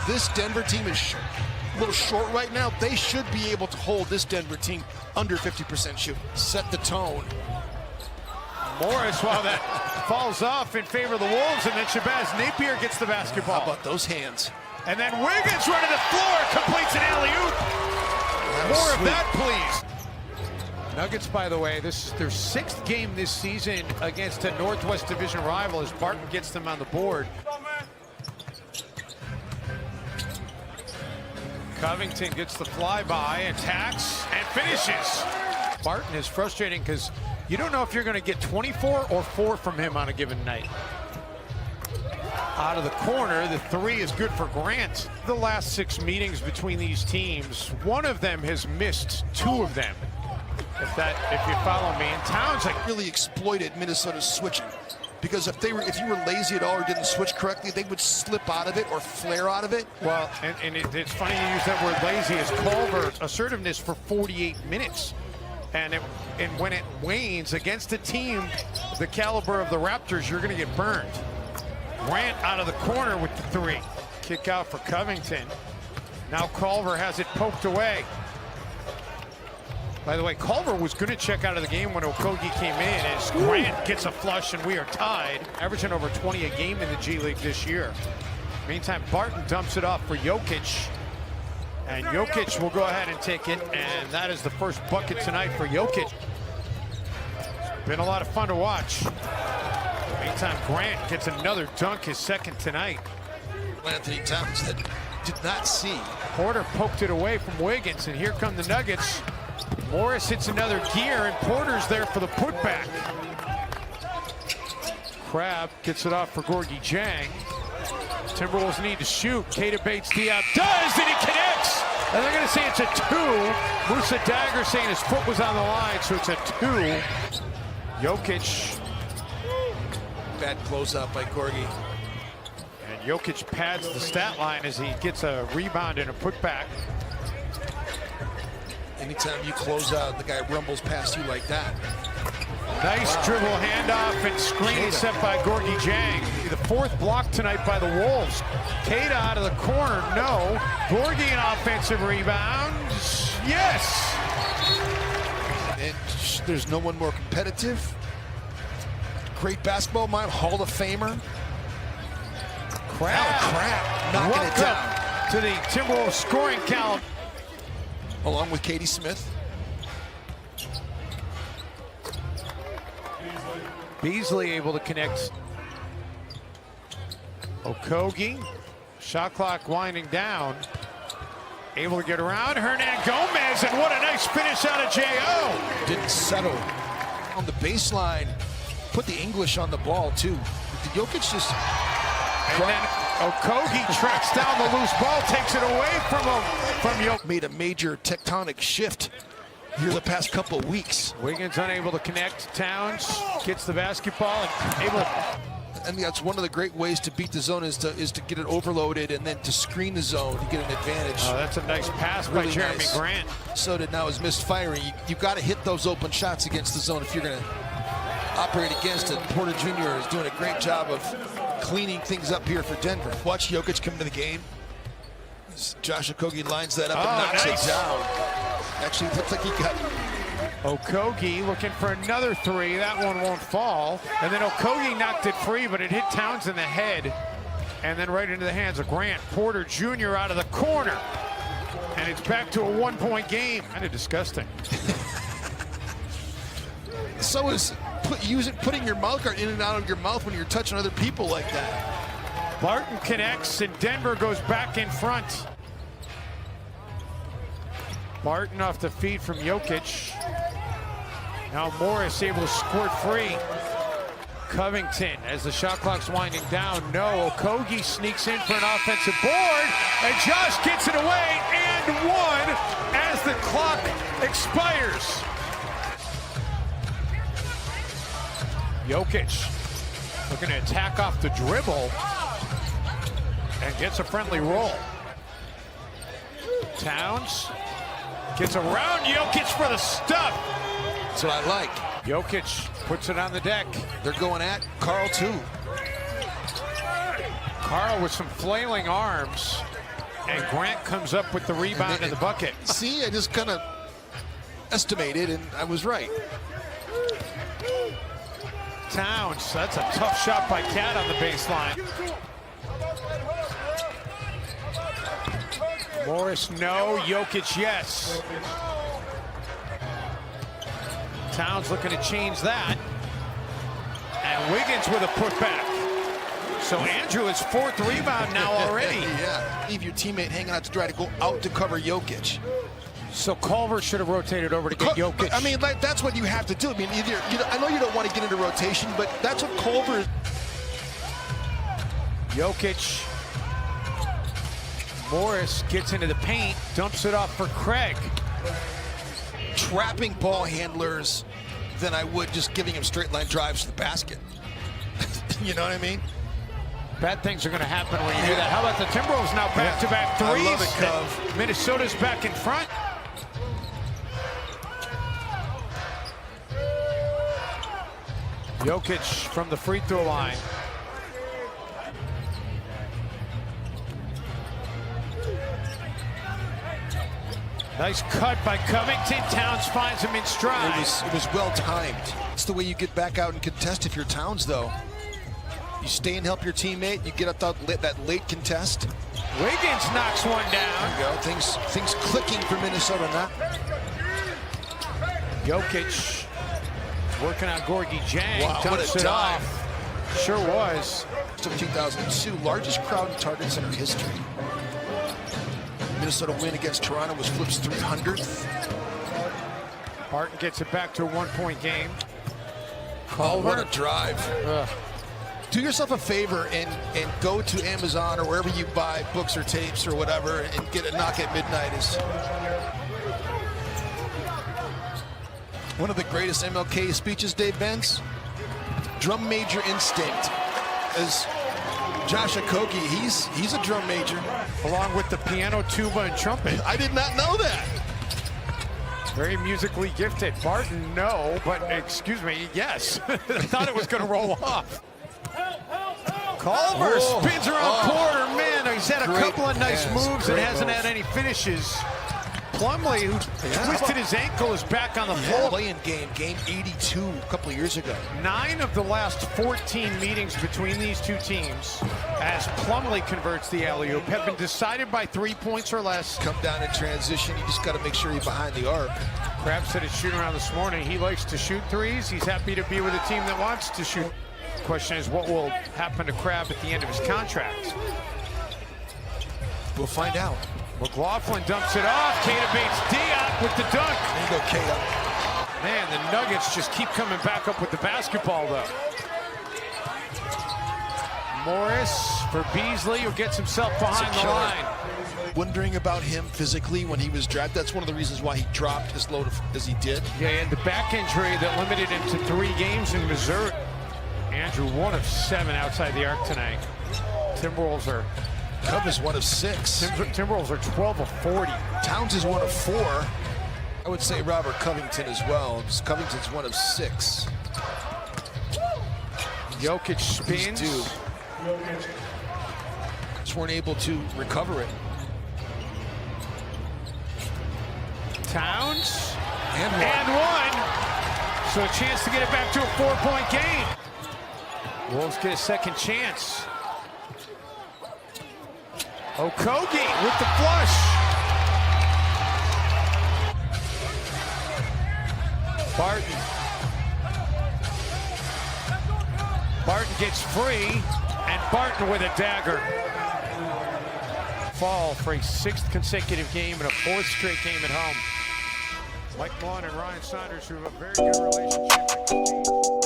This Denver team is a little short right now. They should be able to hold this Denver team under 50% shoot. Set the tone. Morris, while that falls off in favor of the Wolves, and then Shabazz Napier gets the basketball. How about those hands? And then Wiggins running the floor, completes an alley-oop. More of that, please. Nuggets, by the way, this is their 6th game this season against a Northwest Division rival as Barton gets them on the board. Covington gets the flyby, attacks, and finishes. Barton is frustrating because you don't know if you're going to get 24 or 4 from him on a given night. Out of the corner, the 3 is good for Grant. The last 6 meetings between these teams, one of them has missed 2 of them. If you follow me, and Towns really exploited Minnesota's switching, because if you were lazy at all or didn't switch correctly, they would slip out of it or flare out of it. Well, and it's funny you use that word lazy, as Culver assertiveness for 48 minutes. And when it wanes against a team the caliber of the Raptors, you're going to get burned. Grant out of the corner with the 3. Kick out for Covington. Now Culver has it poked away. By the way, Culver was going to check out of the game when Okogie came in, as Grant gets a flush and we are tied. Averaging over 20 a game in the G League this year. Meantime, Barton dumps it off for Jokic. And Jokic will go ahead and take it, and that is the first bucket tonight for Jokic. It's been a lot of fun to watch. Meantime, Grant gets another dunk, his 2nd tonight. Anthony Towns that did not see. Porter poked it away from Wiggins, and here come the Nuggets. Morris hits another gear, and Porter's there for the putback. Crab gets it off for Gorgie Jang. Timberwolves need to shoot. Keita Bates Diop does, and he connects. And they're going to say it's a 2. Musa Dagger saying his foot was on the line, so it's a 2. Jokic. Bad closeout by Gorgie. And Jokic pads the stat line as he gets a rebound and a putback. Anytime you close out, the guy rumbles past you like that. Nice dribble handoff and screen set by Gorgie Jang. The 4th block tonight by the Wolves. Keita out of the corner, no. Gorgie an offensive rebound, yes. And there's no one more competitive. Great basketball mind, Hall of Famer. Crab knocking it down. To the Timberwolves scoring count. Along with Katie Smith. Beasley able to connect. Okogie, shot clock winding down. Able to get around Hernan Gomez, and what a nice finish out of J.O. Didn't settle on the baseline. Put the English on the ball too. Did Jokic just... And then Okogie tracks down the loose ball, takes it away from Jokic. Made a major tectonic shift here the past couple of weeks. Wiggins unable to connect. Towns gets the basketball and able to... And that's one of the great ways to beat the zone is to get it overloaded and then to screen the zone to get an advantage. Oh, that's a nice pass really by Jeremy Grant. So did now his missed firing. You've got to hit those open shots against the zone if you're going to operate against it. Porter Jr. is doing a great job of cleaning things up here for Denver. Watch Jokic come to the game. Josh Okogie lines that up and knocks it down. Actually, it looks like he got... Okogie looking for another 3. That one won't fall. And then Okogie knocked it free, but it hit Towns in the head. And then right into the hands of Grant. Porter Jr. out of the corner. And it's back to a 1-point game. Kind of disgusting. So is putting your mouth guard in and out of your mouth when you're touching other people like that. Barton connects, and Denver goes back in front. Barton off the feed from Jokic. Now Morris able to squirt free. Covington, as the shot clock's winding down, no. Okogie sneaks in for an offensive board, and Josh gets it away, and 1 as the clock expires. Jokic looking to attack off the dribble and gets a friendly roll. Towns gets around Jokic for the stuff. That's what I like. Jokic puts it on the deck. They're going at Karl too. Karl with some flailing arms. And Grant comes up with the rebound and the bucket. See, I just kind of estimated, and I was right. Towns, that's a tough shot by Cat on the baseline. Morris, no. Jokic, yes. Towns looking to change that. And Wiggins with a putback. So Andrew is 4th rebound now already. Yeah, leave your teammate hanging out to try to go out to cover Jokic. So Culver should have rotated over to get Jokic. I mean, that's what you have to do. I mean, I know you don't want to get into rotation, but that's what Culver is. Jokic. Morris gets into the paint, dumps it off for Craig. Trapping ball handlers than I would just giving him straight line drives to the basket. You know what I mean? Bad things are going to happen when you do that. How about the Timberwolves now back-to-back threes? I love it, Cove. Minnesota's back in front. Jokic from the free throw line. Nice cut by Covington. Towns finds him in stride. It was well timed. It's the way you get back out and contest if you're Towns, though. You stay and help your teammate. You get up that late contest. Wiggins knocks one down. There you go. Things clicking for Minnesota now. Jokic working on Gorgie Jang. Wow, dumps it off. Sure was. 2002, largest crowd in target center history. Minnesota win against Toronto was Flip's 300th. Barton gets it back to a 1-point game. Oh, what a drive. Do yourself a favor and go to Amazon or wherever you buy books or tapes or whatever and get a Knock at Midnight. Is one of the greatest MLK speeches, Dave Benz. Drum major instinct. As Josh Okogie, he's a drum major. Along with the piano, tuba, and trumpet. I did not know that. Very musically gifted. Barton, no, but excuse me, yes. I thought it was going to roll off. Culver spins around corner. Man, he's had a couple of nice moves and hasn't had any finishes. Plumlee, who twisted his ankle, is back on the floor. Playing game 82 a couple of years ago. 9 of the last 14 meetings between these two teams, as Plumlee converts the alley-oop, have been decided by 3 points or less. Come down in transition, you just got to make sure you're behind the arc. Crabbe said it's shooting around this morning. He likes to shoot threes. He's happy to be with a team that wants to shoot. The question is, what will happen to Crabbe at the end of his contract? We'll find out. McLaughlin dumps it off. Keita baits Diop with the dunk. There you go, Keita. Man, the Nuggets just keep coming back up with the basketball, though. Morris for Beasley, who gets himself behind the line. Wondering about him physically when he was drafted. That's one of the reasons why he dropped as low as he did. Yeah, he had the back injury that limited him to 3 games in Missouri. Andrew, 1 of 7 outside the arc tonight. Timberwolves are... Cub is 1 of 6. Timberwolves are 12 of 40. Towns is 1 of 4. I would say Robert Covington as well. Covington's 1 of 6. Jokic spins. Just weren't able to recover it. Towns. And 1. So a chance to get it back to a 4-point game. Wolves get a second chance. Okogie with the flush. Barton gets free, and Barton with a dagger. Fall for a 6th consecutive game and a 4th straight game at home. Mike Malone and Ryan Saunders, who have a very good relationship with the team.